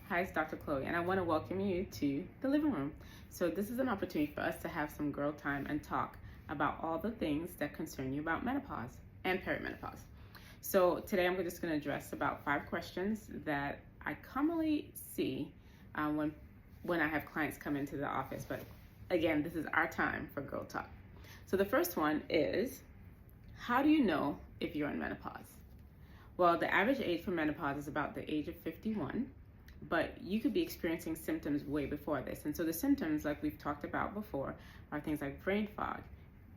Hi, it's Dr. Chloe, and I want to welcome you to the living room. So this is an opportunity for us to have some girl time and talk about all the things that concern you about menopause and perimenopause. So today I'm just going to address about 5 questions that I commonly see when I have clients come into the office. But again, this is our time for girl talk. So the first one is, how do you know if you're in menopause? Well, the average age for menopause is about the age of 51. But you could be experiencing symptoms way before this. And so the symptoms, like we've talked about before, are things like brain fog,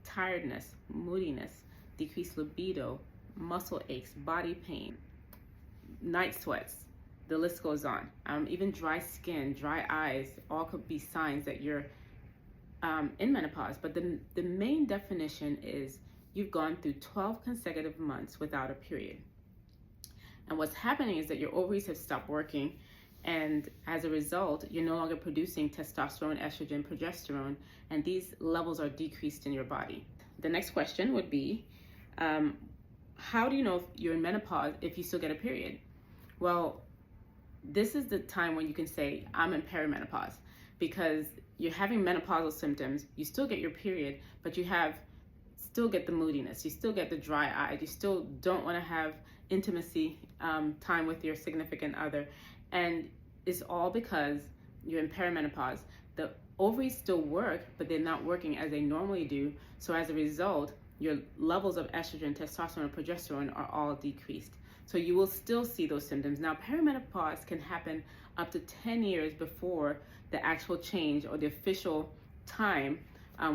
tiredness, moodiness, decreased libido, muscle aches, body pain, night sweats. The list goes on. Even dry skin, dry eyes, all could be signs that you're in menopause. But the main definition is you've gone through 12 consecutive months without a period. And what's happening is that your ovaries have stopped working, and as a result, you're no longer producing testosterone, estrogen, progesterone, and these levels are decreased in your body. The next question would be, how do you know if you're in menopause if you still get a period? Well, this is the time when you can say, I'm in perimenopause, because you're having menopausal symptoms, you still get your period, but you still get the moodiness, you still get the dry eyes, you still don't want to have intimacy time with your significant other. And it's all because you're in perimenopause. The ovaries still work, but they're not working as they normally do. So as a result, your levels of estrogen, testosterone, and progesterone are all decreased. So you will still see those symptoms. Now, perimenopause can happen up to 10 years before the actual change or the official time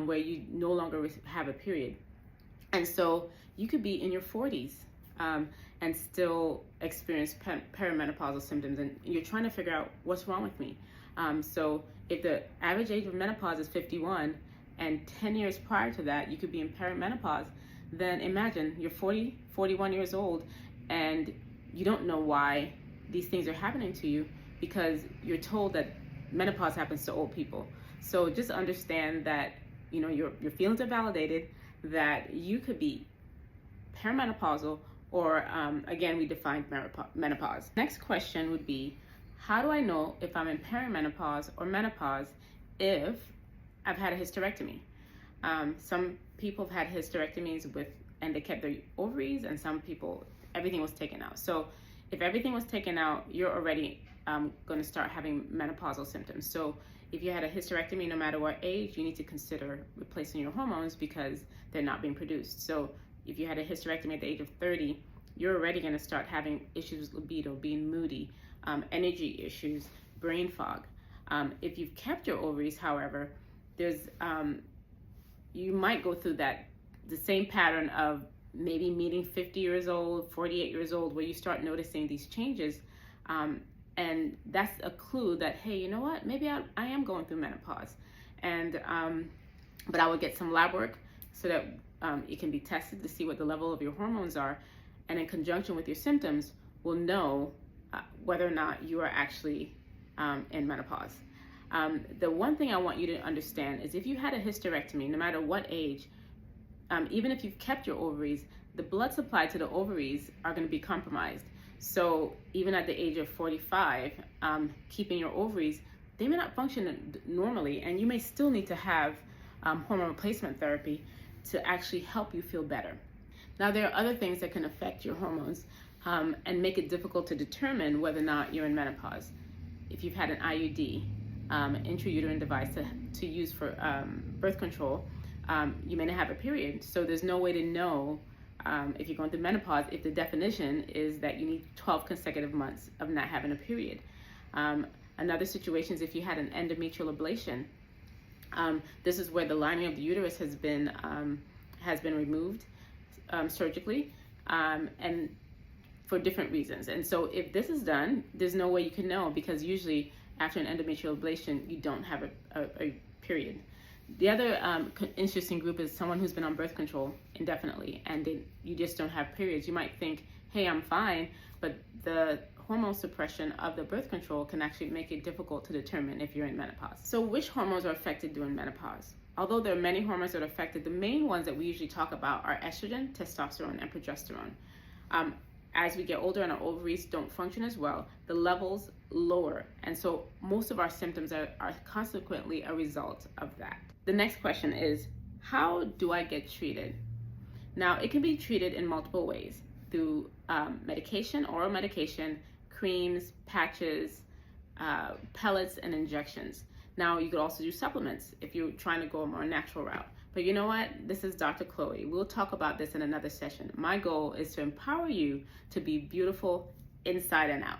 where you no longer have a period. And so you could be in your 40s and still experience perimenopausal symptoms, and you're trying to figure out what's wrong with me. So if the average age of menopause is 51 and 10 years prior to that you could be in perimenopause, then imagine you're 40, 41 years old and you don't know why these things are happening to you, because you're told that menopause happens to old people. So just understand that your feelings are validated, that you could be perimenopausal, or again, we defined menopause. Next question would be, how do I know if I'm in perimenopause or menopause if I've had a hysterectomy? Some people have had hysterectomies and they kept their ovaries, and some people, everything was taken out. So if everything was taken out, you're already going to start having menopausal symptoms. So if you had a hysterectomy, no matter what age, you need to consider replacing your hormones because they're not being produced. So if you had a hysterectomy at the age of 30, you're already going to start having issues with libido, being moody, energy issues, brain fog. If you've kept your ovaries, however, you might go through the same pattern of maybe meeting 50 years old, 48 years old, where you start noticing these changes. And that's a clue that, hey, you know what? Maybe I am going through menopause. And but I would get some lab work so that it can be tested to see what the level of your hormones are, and in conjunction with your symptoms, we'll know whether or not you are actually in menopause. The one thing I want you to understand is, if you had a hysterectomy, no matter what age, even if you've kept your ovaries, the blood supply to the ovaries are going to be compromised. So even at the age of 45, keeping your ovaries, they may not function normally, and you may still need to have hormone replacement therapy to actually help you feel better. Now, there are other things that can affect your hormones and make it difficult to determine whether or not you're in menopause. If you've had an IUD, an intrauterine device to use for birth control, you may not have a period. So there's no way to know if you're going through menopause if the definition is that you need 12 consecutive months of not having a period. Another situation is if you had an endometrial ablation. This is where the lining of the uterus has been removed surgically, and for different reasons. And so if this is done, there's no way you can know, because usually after an endometrial ablation, you don't have a period. The other interesting group is someone who's been on birth control indefinitely, and you just don't have periods. You might think, hey, I'm fine, but the hormone suppression of the birth control can actually make it difficult to determine if you're in menopause. So which hormones are affected during menopause? Although there are many hormones that are affected, the main ones that we usually talk about are estrogen, testosterone, and progesterone. as we get older and our ovaries don't function as well, the levels lower. And so most of our symptoms are consequently a result of that. The next question is, how do I get treated? Now, it can be treated in multiple ways through medication, oral medication, creams, patches, pellets, and injections. Now, you could also do supplements if you're trying to go a more natural route. But you know what? This is Dr. Chloe. We'll talk about this in another session. My goal is to empower you to be beautiful inside and out.